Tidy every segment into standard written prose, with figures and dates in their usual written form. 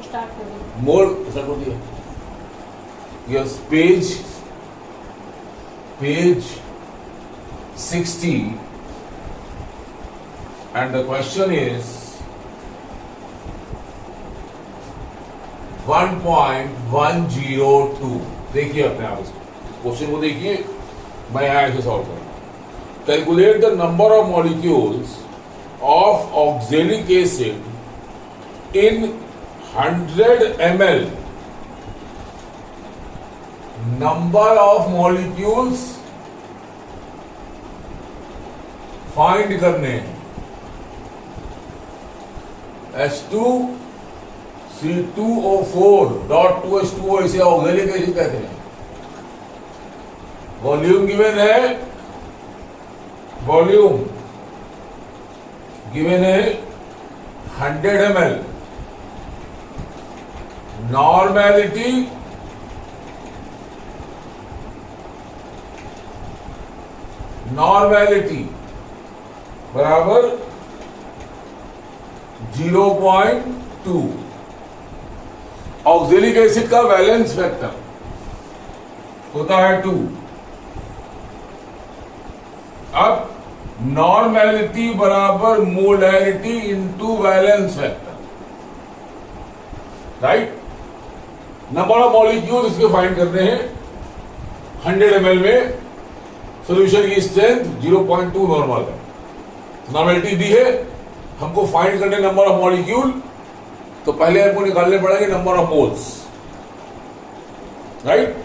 Start कर दो। मोल start कर दिया। Yes, page 60 and the question is 1.102। देखिए अपने आप इसको, क्वेश्चन को देखिए, मैं यहां ऐसे सॉल्व करूं। Calculate the number of molecules of oxalic acid in 100 ml। Number of molecules find करने हैं। H2C2O4.2H2O इसे ऑक्जेलिक एसिड कहते हैं। वॉल्यूम गिवन है, वॉल्यूम गिवन है 100 ml। नॉर्मेलिटी बराबर 0.2। ऑक्जेलिक एसिड का वैलेंस फैक्टर होता है 2। अब नॉर्मेलिटी बराबर molarity into valence factor, right. Number of molecule इसके फाइंड करने हैं 100 ml में। सॉल्यूशन की स्ट्रेंथ 0.2 नॉर्मल है, नॉर्मेलिटी दी है। हमको फाइंड करने नंबर ऑफ मॉलिक्यूल, तो पहले हमको निकालने पड़ेंगे नंबर ऑफ मोल्स, राइट।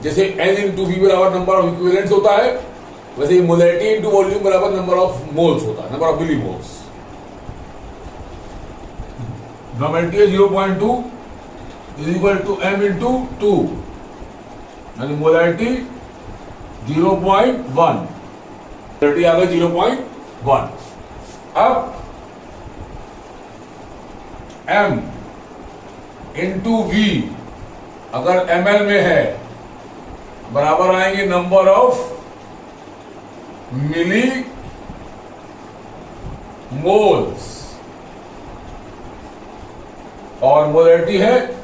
जैसे N इंटू V बराबर नंबर ऑफ इक्विवेलेंट्स होता है, वैसे ही मोलैरिटी इंटू वॉल्यूम बराबर नंबर ऑफ मोल्स होता है, नंबर ऑफ मिलीमोल्स। नॉर्मेलिटी है 0.2 is equal to M into 2, यानी मोलैरिटी 0.1, मोलैरिटी आ गई 0.1। अब M इंटू V अगर ml में है, बराबर आएंगे नंबर ऑफ मिली मोल्स, और मोलैरिटी है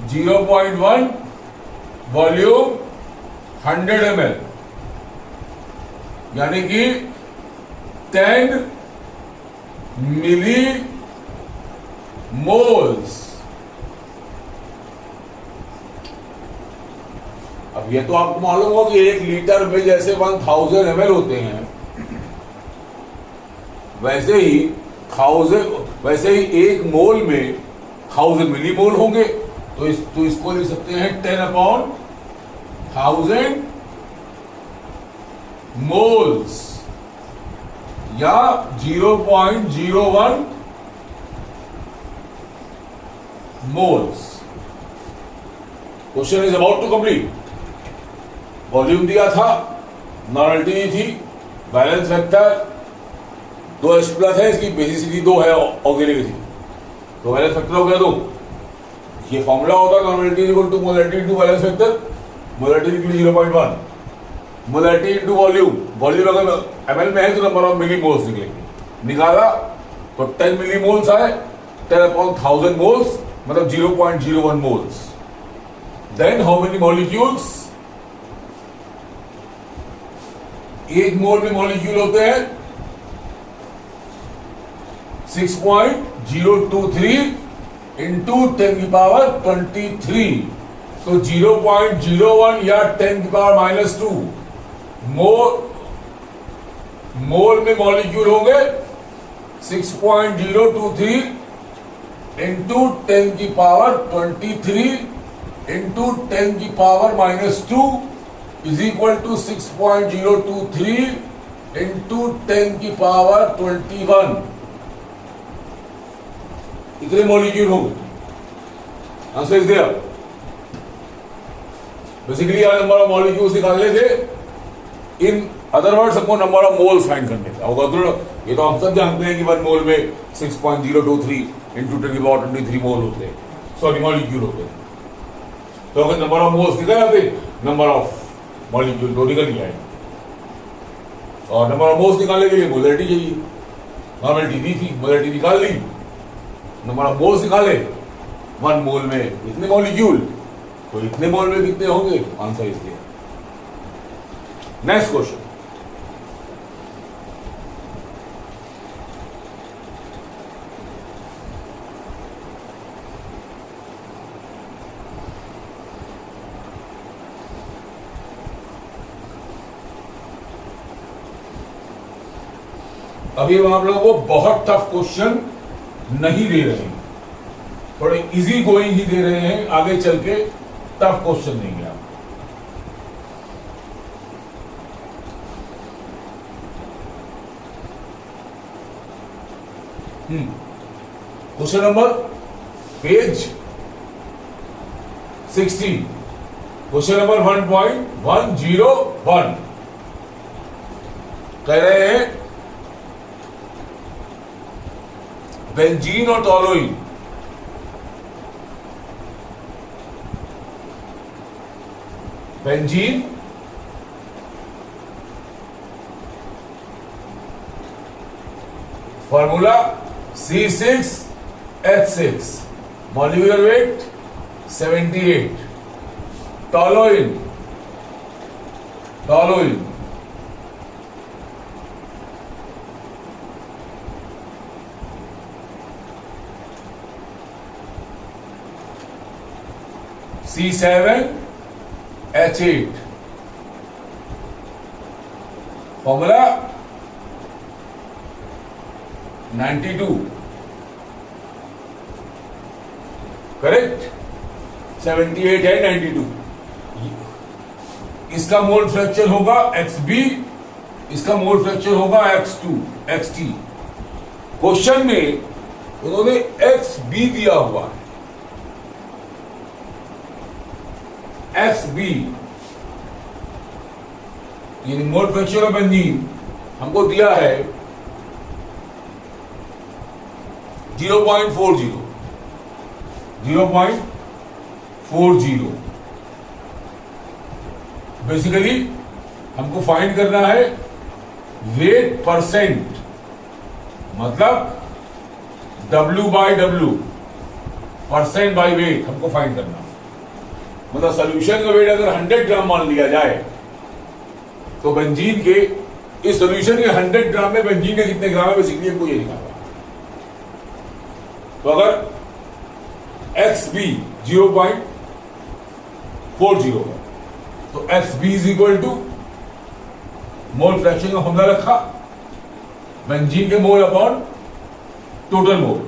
0.1, वॉल्यूम 100 ml, यानी कि 10 मिली मोल्स। अब ये तो आपको मालूम हो कि 1 लीटर में जैसे 1000 ml होते हैं, वैसे ही 1 मोल में 1000 मिली मोल होंगे। तो इसको लिख सकते हैं 10/1000 मोल्स, या 0.01 moles. Question is about to complete. Volume दिया था, नॉर्मेलिटी दी थी, बैलेंस फैक्टर 2H प्लस है, इसकी बेसिसिटी 2 है ऑक्जेलिक एसिड, तो बैलेंस फैक्टर हो गया 2। ये फॉर्मूला होता है normality equal to molarity into valence factor, molarity equal 0.1, molarity into volume, volume अगर ml में है तो नंबर ऑफ मिली मोल्स निकलेंगे। निकाला तो 10 मिली मोल्स आए, 10/1000 मोल्स मतलब 0.01 moles. Then how many molecules? 1 mole में मॉलिक्यूल होते हैं 6.023 इंटू 10⁻23, तो 0.01 या 10⁻⁻2 मोल में मॉलिक्यूल होंगे 6.023 into 10⁻23 into 10⁻⁻2 is equal to 6.023 into 10⁻21। इतने मॉलिक्यूल होंगे। Answer is there. बेसिकली यह नंबर ऑफ मॉलिक्यूल्स निकालने थे, इन अदर वर्ड्स हमको नंबर ऑफ मोल्स फाइंड करने थे। ये तो हम सब जानते हैं कि 1 मोल में 6.023 इंटू 10⁻23 मोल होते हैं, सॉरी मॉलिक्यूल होते हैं। तो अगर नंबर ऑफ मोल्स निकल आते, नंबर ऑफ मॉलिक्यूल तो निकल ही आएगा। और नंबर ऑफ मोल्स निकालने के लिए मोलैरिटी चाहिए, नॉर्मेलिटी दी थी, मोलैरिटी निकाल ली, नंबर ऑफ मोल्स निकाले, 1 मोल में इतने मॉलिक्यूल, तो इतने मोल में कितने होंगे, आंसर इज दिया। नेक्स्ट क्वेश्चन, अभी हम आप लोगों को बहुत टफ क्वेश्चन नहीं दे रहे हैं, थोड़े इजी गोइंग ही दे रहे हैं, आगे चल के टफ क्वेश्चन देंगे आप। Question number page 60, question number 1.101 कह रहे हैं बेंजीन और toluene benzene formula C6H6, molecular weight 78, toluene C7H8, formula 92, correct, 78 है 92। इसका मोल फ्रैक्चर होगा XB, इसका मोल फ्रैक्चर होगा XT। क्वेश्चन में उन्होंने XB दिया हुआ है, XB यानी मोल फ्रैक्चर ऑफ बेंजीन हमको दिया है 0.40। बेसिकली हमको फाइंड करना है वेट परसेंट, मतलब W/W, परसेंट बाय वेट हमको फाइंड करना है। मतलब सोल्यूशन का वेट अगर 100 ग्राम मान लिया जाए तो बेंजीन के इस सोल्यूशन के 100 ग्राम में बेंजीन के कितने ग्राम है, बेसिकली हमको ये निकालना। तो अगर XB 0.40 है तो XB is equal to mole fraction का फॉर्मूला रखा, बेंजीन के मोल अपॉन टोटल मोल।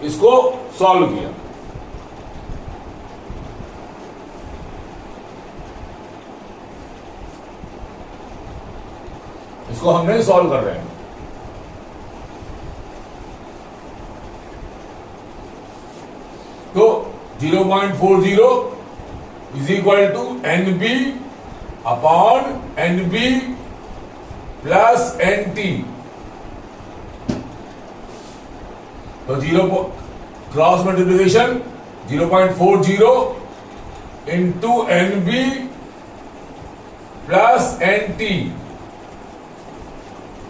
इसको सॉल्व किया, इसको हमने सॉल्व कर रहे हैं। तो 0.40 is equal to NB upon NB plus NT। तो 0 cross multiplication 0.40 into NB plus NT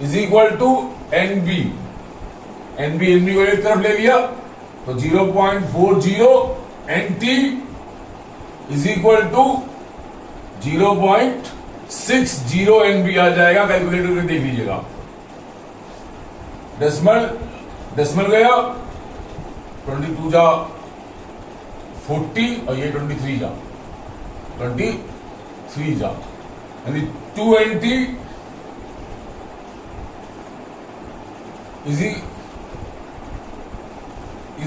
is equal to NB को एक तरफ ले लिया तो 0.40 NT is equal to 0.60 NB आ जाएगा। कैलकुलेटर में देख लीजिएगा, डेसिमल गया 22 जा 40 और ये 23 जा यानी 2 NT is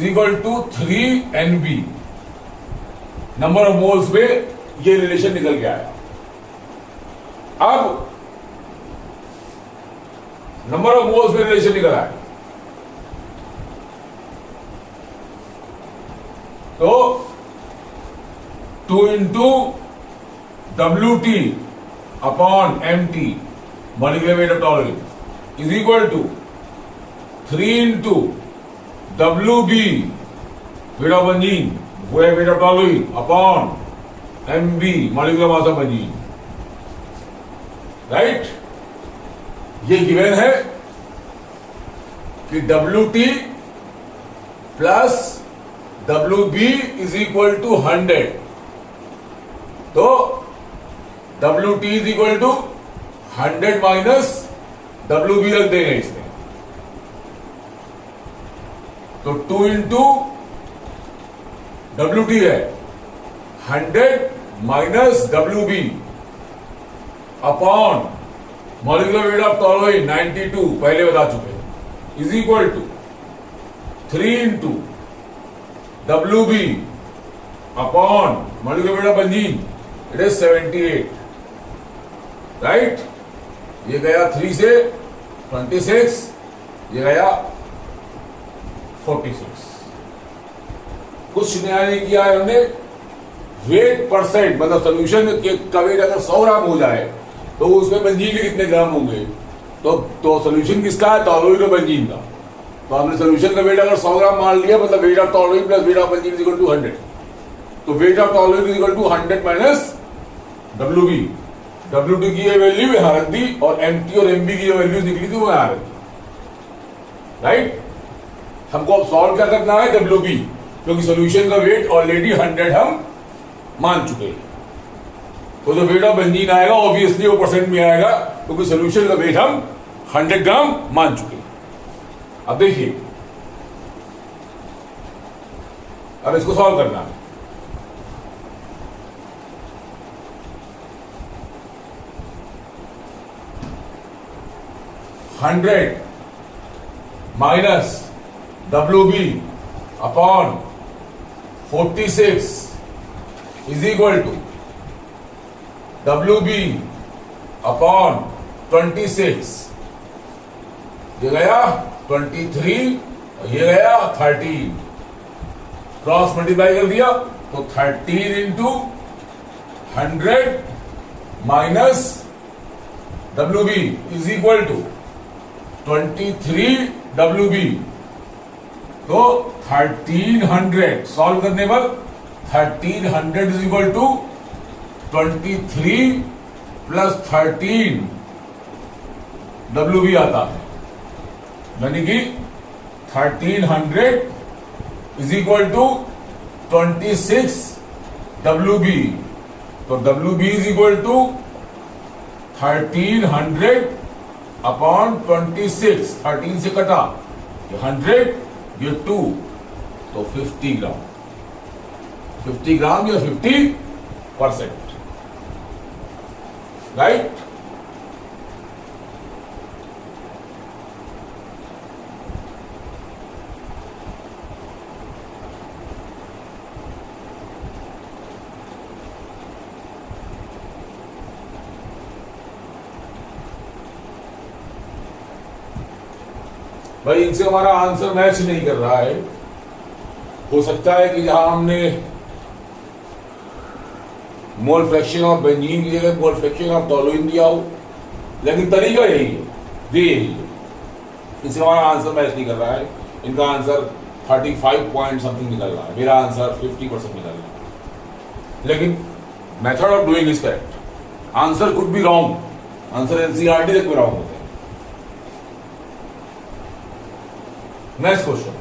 equal to 3 NB। Number of moles पे ये रिलेशन निकल के आया। अब नंबर ऑफ मोल्स पे रिलेशन निकल आया तो 2 into WT upon MT molecular weight of toluene is equal to 3 into WB weight of benzene weight of toluene upon MB molecular mass of benzene. Right, ये given है कि WT plus WB is equal to 100। तो WT is equal to 100 minus WB रख देंगे इसमें। तो 2 into WT है 100 minus WB upon molecular weight of toluene 92 पहले बता चुके हैं, is equal to 3 into WB upon molecular weight of benzene, it is 78, right. ये गया 3 से 26, ये गया 46। कुछ नया नहीं किया है हमने। वेट परसेंट मतलब सोल्यूशन का वेट अगर 100 ग्राम हो जाए तो उसमें बेंजीन के कितने ग्राम होंगे, तो सोल्यूशन किसका है, टॉलोइन और बेंजीन का। तो हमने सोल्यूशन का वेट अगर 100 ग्राम मान लिया, मतलब weight of toluene plus weight of benzene is equal to 100। तो weight of toluene is equal to 100 minus WB। WT की ये वैल्यू यहां रख दी और MT और MB की जो वैल्यू निकली थी वो यहां रख दी, राइट। हमको अब सॉल्व क्या करना है, WB, क्योंकि सोल्यूशन का वेट ऑलरेडी 100 हम मान चुके हैं। तो जो वेट ऑफ बेंजीन आएगा ऑब्वियसली वो परसेंट में आएगा, क्योंकि सोल्यूशन का वेट हम 100 ग्राम मान चुके हैं। अब देखिए, अब इसको सॉल्व करना है। Hundred minus WB upon 46 is equal to WB upon 26, ये गया 23 और ये गया 13, क्रॉस मल्टीप्लाई कर दिया तो 13 into 100 minus WB is equal to 23 WB। तो 1300 सॉल्व करने पर 1300 is equal to 23 plus 13 WB आता है, यानी कि 1300 इज इक्वल टू 26 WB। तो WB is equal to 1300 upon 26, 13 से कटा ये 100, ये 2, तो 50 ग्राम। 50 ग्राम या 50%, राइट। भाई इनसे हमारा आंसर मैच नहीं कर रहा है। हो सकता है कि जहां हमने मोल फ्रैक्शन ऑफ बेंजीन की जगह मोल फ्रैक्शन ऑफ टॉलोइन दिया हो, लेकिन तरीका यही है, यही है। इनसे हमारा आंसर मैच नहीं कर रहा है। इनका आंसर 35 पॉइंट समथिंग निकल रहा है, मेरा आंसर 50% निकल रहा है। लेकिन method of doing is correct. Answer could be wrong, answer NCERT तक भी रॉन्ग होते हैं। नेक्स्ट क्वेश्चन,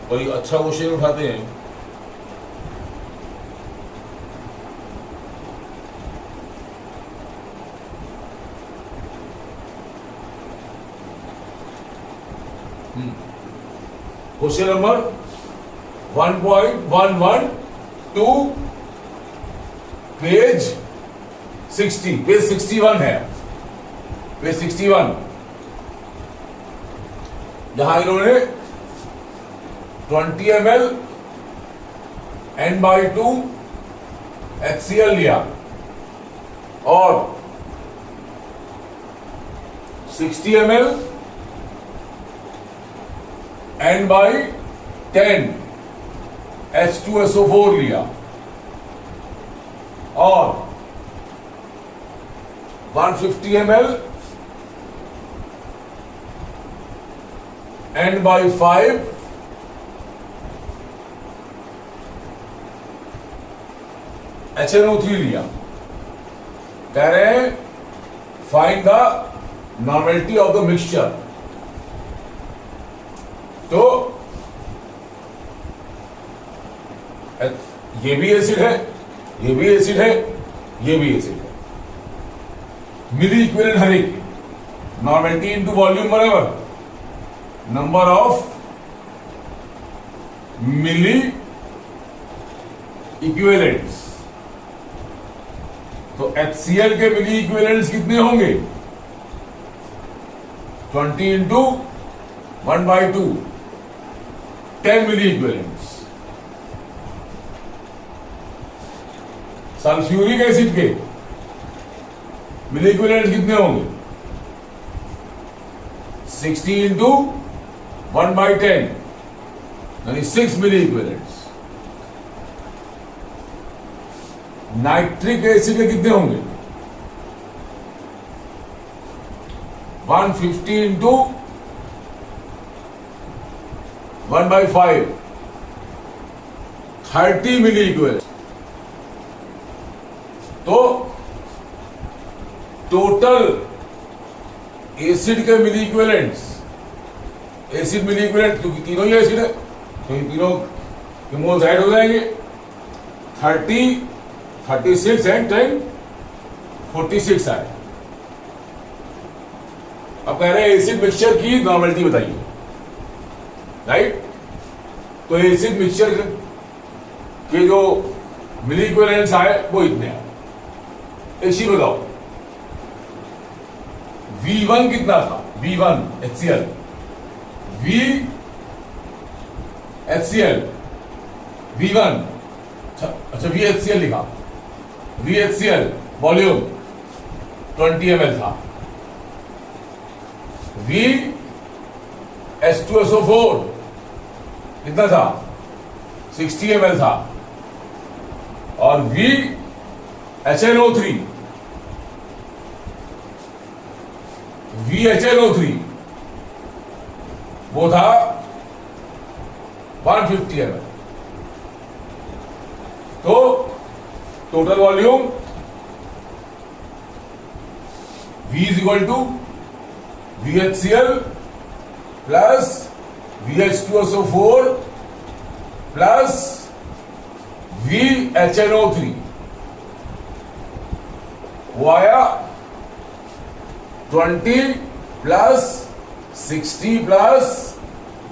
कोई अच्छा क्वेश्चन उठाते हैं। क्वेश्चन नंबर 1.112 पेज 60, पेज 61 है, पेज 61, जहां इन्होंने 20 ml N/2 HCl लिया और 60 ml N/10 H2SO4 लिया और 150 ml N/5 HNO3 लिया। कह रहे हैं find the normality of the mixture. तो ये भी एसिड है, ये भी एसिड है, ये भी एसिड है। मिली इक्विवेलेंट हर एक की नॉर्मेलिटी इनटू वॉल्यूम बराबर नंबर ऑफ मिली इक्विवेलेंट्स। तो HCl के मिली इक्विवेलेंट्स कितने होंगे? 20 इंटू 1/2 10 मिली इक्विवेलेंट्स। सल्फ्यूरिक एसिड के मिली इक्विवेलेंट्स कितने होंगे? 60 इंटू 1/10 यानी 6 मिली इक्विवेलेंट्स। नाइट्रिक एसिड के कितने होंगे? 150 इंटू 1/5 30 मिली इक्विवेलेंट। तो टोटल एसिड के मिली इक्विवेलेंट्स, एसिड मिली इक्विवेलेंट क्योंकि तीनों ही एसिड है तो इन तीनों के मोल्स ऐड हो जाएंगे। 30 36 एंड 10 46 आए। अब कह रहे हैं एसिड मिक्सचर की नॉर्मेलिटी बताइए, राइट? तो एसिड मिक्सचर के जो मिली इक्विवेलेंट्स आए वो इतने आए। एक चीज बताओ, V1 कितना था? V1 HCl, V HCl V1, अच्छा VHCl लिखा, VHCl वॉल्यूम 20 ml था। V H2SO4 कितना था? 60 ml था। और V HNO3 VHNO3 वो था 150 ml। तो total volume V is equal to VHCl plus VH2SO4 plus VHNO3 वो आया 20 प्लस 60 प्लस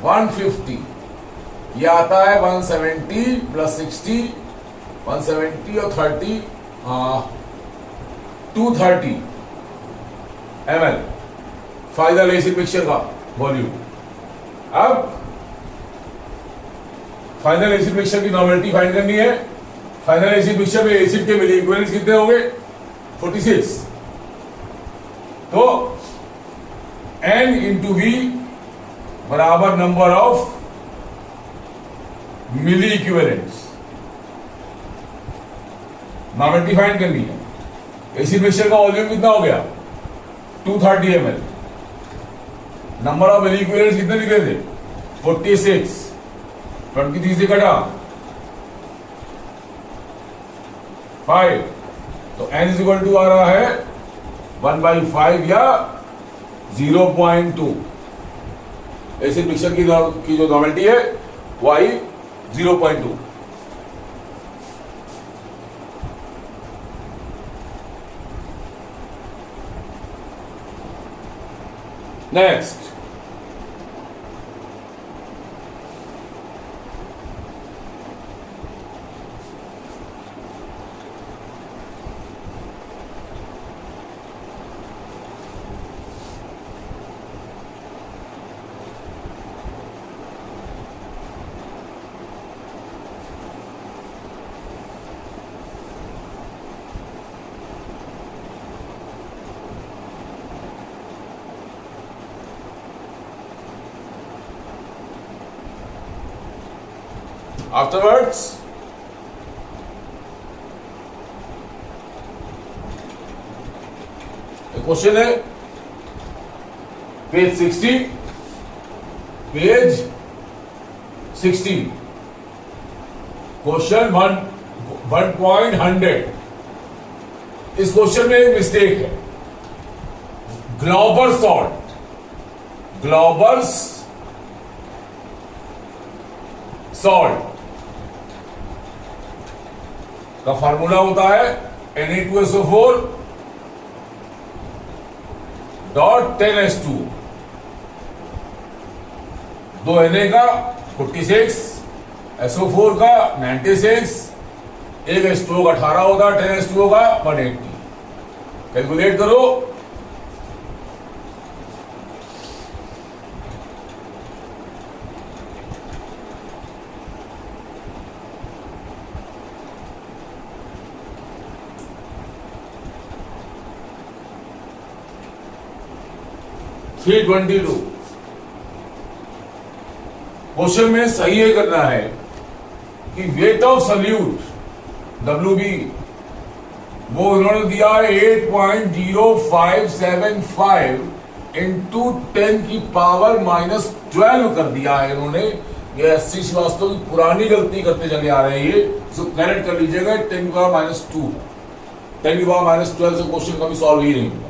150, ये आता है 170 प्लस 60 170 और 30 230 ml फाइनल एसिड मिक्सचर का वॉल्यूम। अब फाइनल एसिड मिक्सचर की नॉर्मेलिटी फाइंड करनी है। फाइनल एसिड मिक्सचर में एसिड के मिली इक्विवेलेंट्स कितने होंगे? 46। तो N इंटू V बराबर number of milliequivalents. Normality find करनी है। एसिड मिक्सचर का वॉल्यूम कितना हो गया? 230 ml। Number of milliequivalents कितने लिखे थे? 46। 23 से कटा 5, तो N इज इक्वल टू आ रहा है 1/5 या 0.2। एसिड मिक्सचर की जो नॉर्मेलिटी है वो आई 0.2। नेक्स्ट, आफ्टरवर्ड्स क्वेश्चन है पेज 60, पेज 60, क्वेश्चन 1.100। इस क्वेश्चन में एक मिस्टेक है। ग्लॉबर सॉल्ट, ग्लॉबर्स सॉल्ट का फार्मूला होता है Na2SO4 डॉट 10H2। 2 Na का 46, SO4 का 96, एक H2O का 18 होगा, 10H2O का 180। कैलकुलेट करो। $322। क्वेश्चन में सही ये करना है कि वेट ऑफ सॉल्यूट WB वो उन्होंने दिया है 8.0575 इंटू 10 की पावर -12 कर दिया है इन्होंने। ये SC श्रीवास्तव की पुरानी गलती करते चले आ रहे हैं, ये इसको करेक्ट कर लीजिएगा। 10 की पावर -2, 10 की पावर -12 से क्वेश्चन कभी सॉल्व ही नहीं होगा।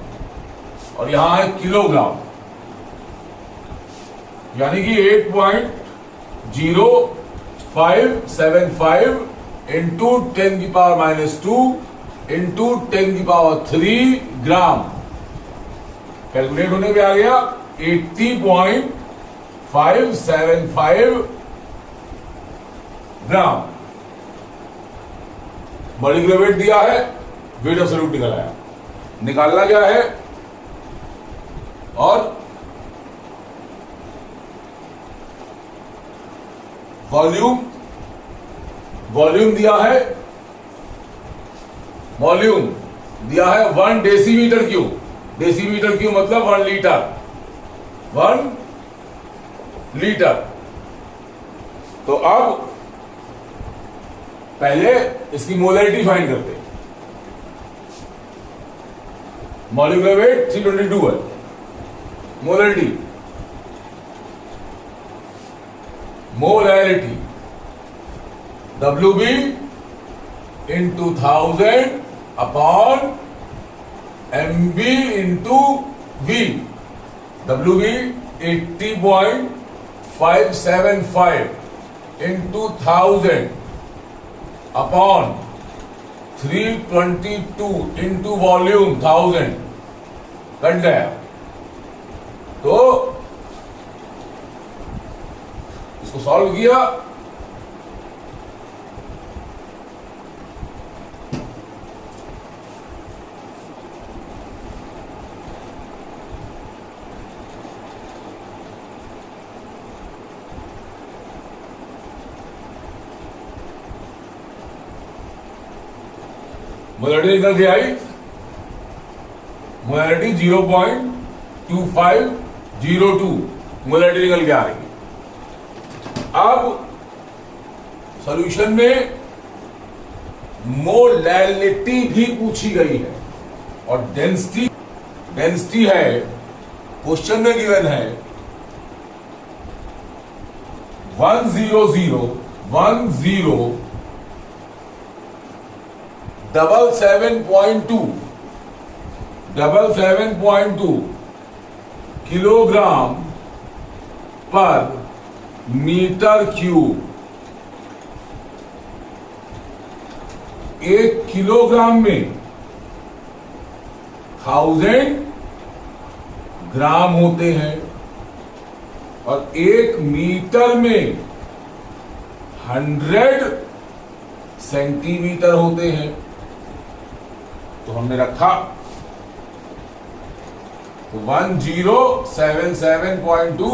और यहां है किलोग्राम, यानी कि 8.0575 इंटू 10 की पावर -2 इंटू 10 की पावर 3 ग्राम। कैलकुलेट होने पे आ गया 80.575 ग्राम। मॉलिक्यूलर वेट दिया है, वेट ऑफ सॉल्यूट निकल आया। निकालना क्या है, और वॉल्यूम, वॉल्यूम दिया है, वॉल्यूम दिया है 1 डेसीमीटर क्यूब। डेसीमीटर क्यूब मतलब 1 लीटर, 1 लीटर। तो अब पहले इसकी मोलरिटी फाइंड करते हैं। मॉलिक्यूलर वेट 322 है, molarity, molarity WB into 1000 upon MB into V। WB 80.575 into 1000 upon 322 into volume 1000 cut गया। तो इसको सॉल्व किया, मोलरिटी निकल के आई, मोलरिटी 0.2502 मोलरिटी निकल के आ रही है। अब सॉल्यूशन में मोलैलिटी भी पूछी गई है, और डेंसिटी, डेंसिटी है क्वेश्चन में गिवन है 100,7.2 किलोग्राम पर मीटर क्यूब। 1 किलोग्राम में 1000 ग्राम होते हैं, और 1 मीटर में 100 सेंटीमीटर होते हैं। तो हमने रखा 1077.2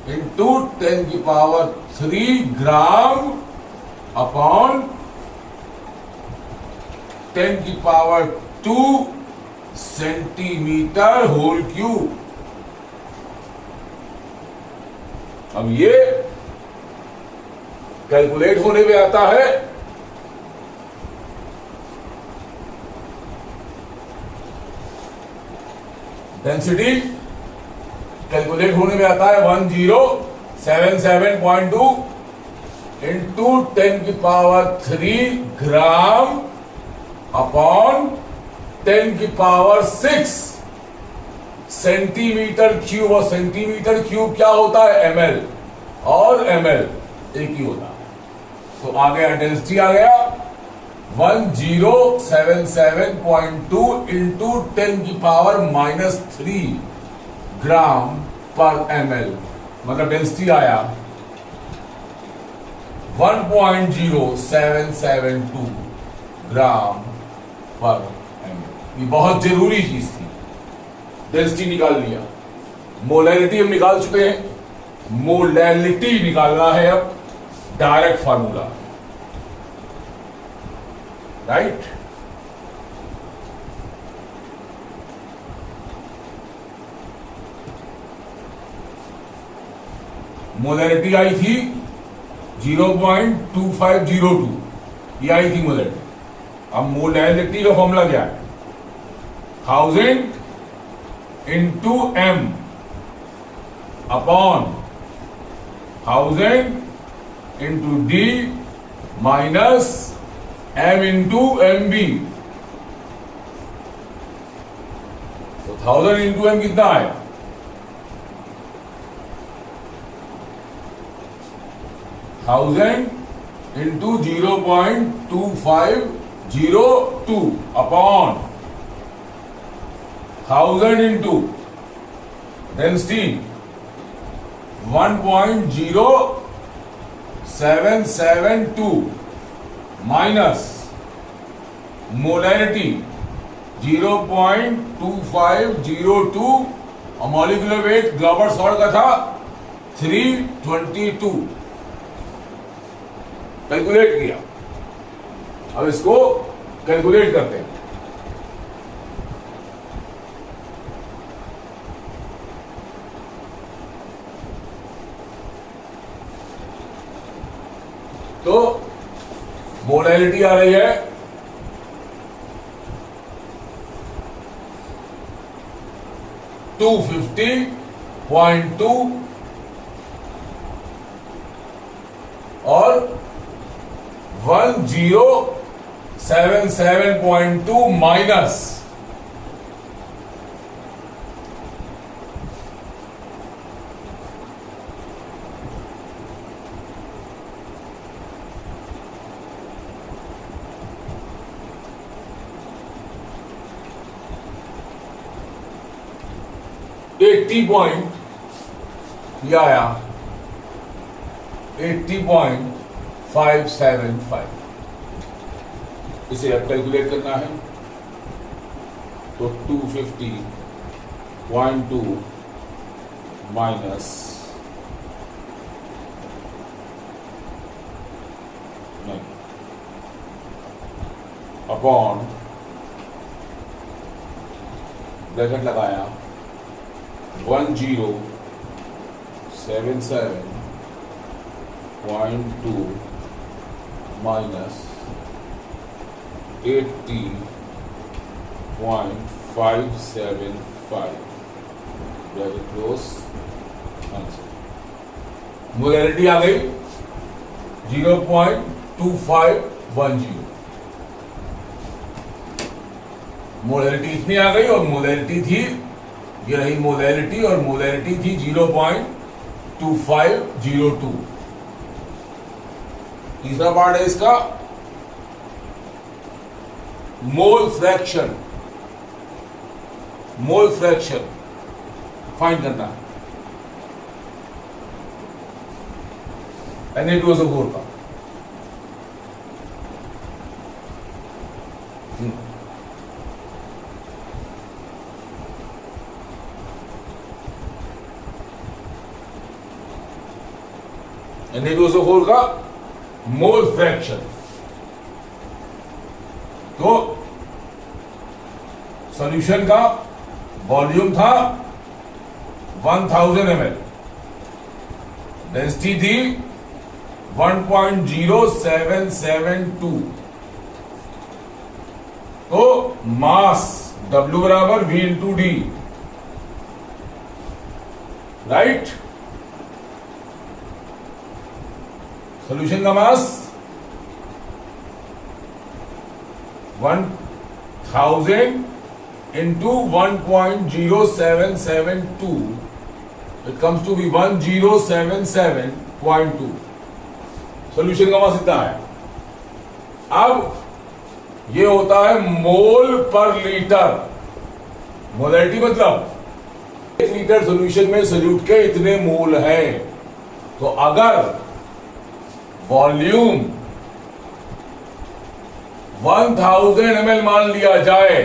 इंटू 10 की पावर 3 ग्राम अपॉन 10 की पावर 2 सेंटीमीटर होल क्यूब। अब ये कैलकुलेट होने में आता है डेंसिटी कैलकुलेट होने में आता है 1077.2 इंटू 10⁻³ ग्राम अपॉन 10⁻⁶ सेंटीमीटर क्यूब। और सेंटीमीटर क्यूब क्या होता है? ml, और ml एक ही होता है। तो आ गया डेंसिटी, आ गया 1077.2 इंटू 10⁻³ ग्राम पर ml, मतलब डेंसिटी आया 1.0772 ग्राम पर ml। ये बहुत जरूरी चीज थी, डेंसिटी निकाल लिया। मोलैरिटी हम निकाल चुके हैं, मोलैलिटी निकालना है अब, डायरेक्ट फार्मूला, राइट। मोलैरिटी आई थी 0.2502, ये आई थी मोलैरिटी। अब मोलैलिटी का फॉर्मूला क्या है? 1000 into m upon 1000 into d minus m into mb। तो 1000 इंटू m कितना है? 1000 into 0.2502 upon 1000 into density 1.0772 minus molarity 0.2502 और मॉलिक्यूलर वेट ग्लोबल सॉल्ट का था 322। कैलकुलेट किया, अब इसको कैलकुलेट करते हैं। तो मोलैलिटी आ रही है 250.2 और 1077.2 माइनस 80 पॉइंट यह आया 80.575। इसे अब कैलकुलेट करना है तो 250.2 माइनस अपॉन ब्रैकेट लगाया 1077.2 minus 80.575 bracket close answer. Molarity आ गई 0.2510। मोलैरिटी इतनी आ गई और मोलैरिटी थी, ये रही मोलैरिटी और मोलैरिटी थी 0.2502। तीसरा पार्ट है इसका mole fraction. Mole fraction find करना है Na2SO4 का। Na2SO4 का मोल फ्रैक्शन। तो सॉल्यूशन का वॉल्यूम था 1000 ml, डेंसिटी थी 1.0772। तो मास W बराबर V into D, right. Solution का mass 1000 into 1.0772, it comes to be 1077.2। Solution का मास इतना है। अब ये होता है मोल पर लीटर। मोलैरिटी मतलब 1 लीटर सॉल्यूशन में सॉल्यूट के इतने मोल हैं। तो अगर वॉल्यूम 1000 ml मान लिया जाए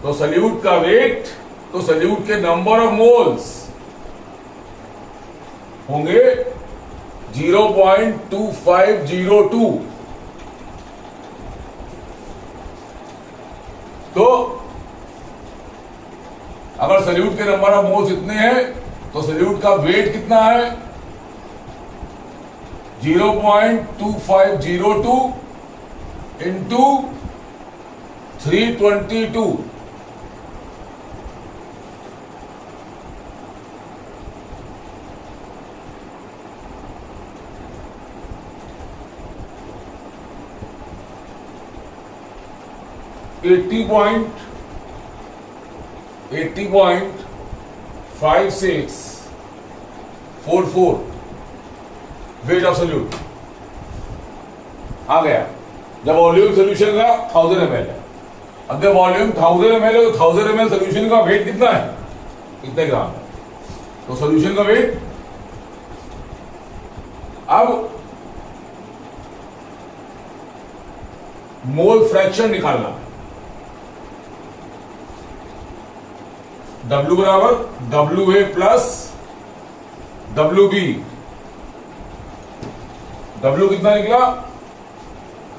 तो सॉल्यूट का वेट, तो सॉल्यूट के नंबर ऑफ मोल्स होंगे 0.2502। तो अगर सॉल्यूट के नंबर ऑफ मोल्स इतने हैं तो सॉल्यूट का वेट कितना है 0.2502 into 322। Eighty point 80.5644 weight of solute आ गया। जब वॉल्यूम सॉल्यूशन का 1000 ml है, अब जब वॉल्यूम 1000 ml है तो 1000 ml सॉल्यूशन का वेट कितना है, कितने ग्राम है। तो सॉल्यूशन का वेट, अब मोल फ्रैक्शन निकालना। W बराबर WA प्लस WB। W कितना निकला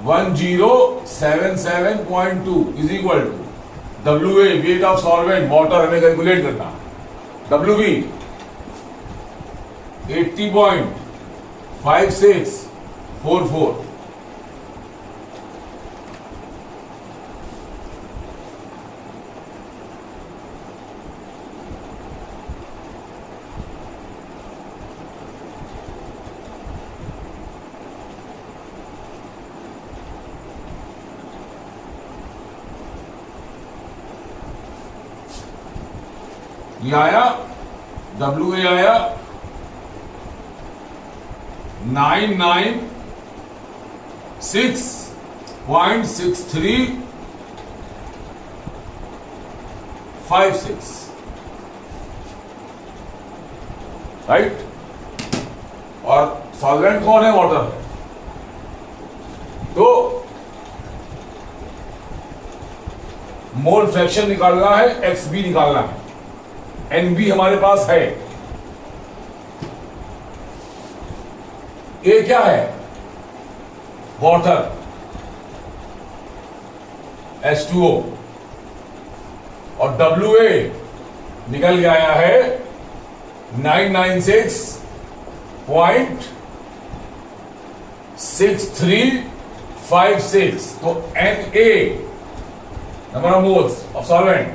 1077.2 is equal to WA weight of solvent water हमें कैलकुलेट करना। WB 80.5644। ये आया WA आया 996.6356, राइट। और सॉल्वेंट कौन है, वाटर है। तो मोल फ्रैक्शन निकालना है, XB निकालना है, NB हमारे पास है। ये क्या है, वाटर H2O, और WA निकल के आया है 996.6356। तो Na number of moles of solvent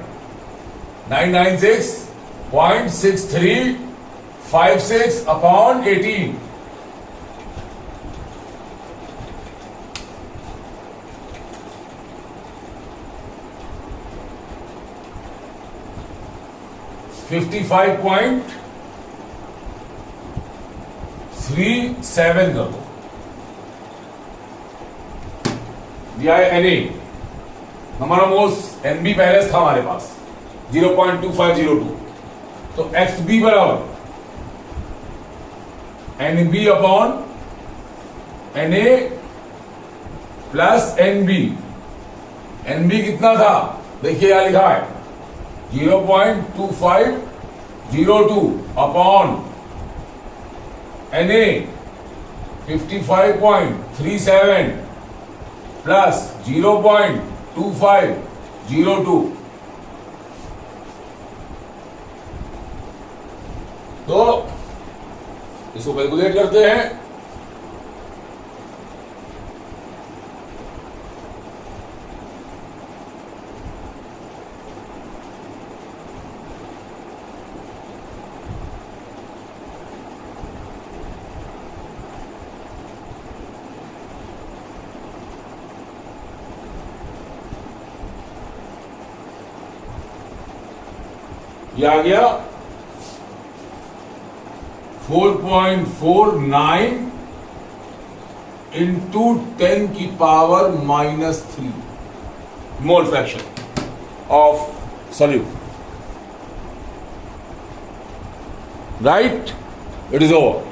996.6356 upon 18। $55.37 कर दो। दिया है Na number of moles. NB पहले था हमारे पास 0.2502। तो XB बराबर NB upon Na plus NB। NB कितना था, देखिए यहां लिखा है 0.2502 अपॉन Na 55.37 प्लस 0.2502। तो इसको कैलकुलेट करते हैं। ये आ गया 4.49 इंटू 10 की power -3 mole fraction of solute. Right? It is over.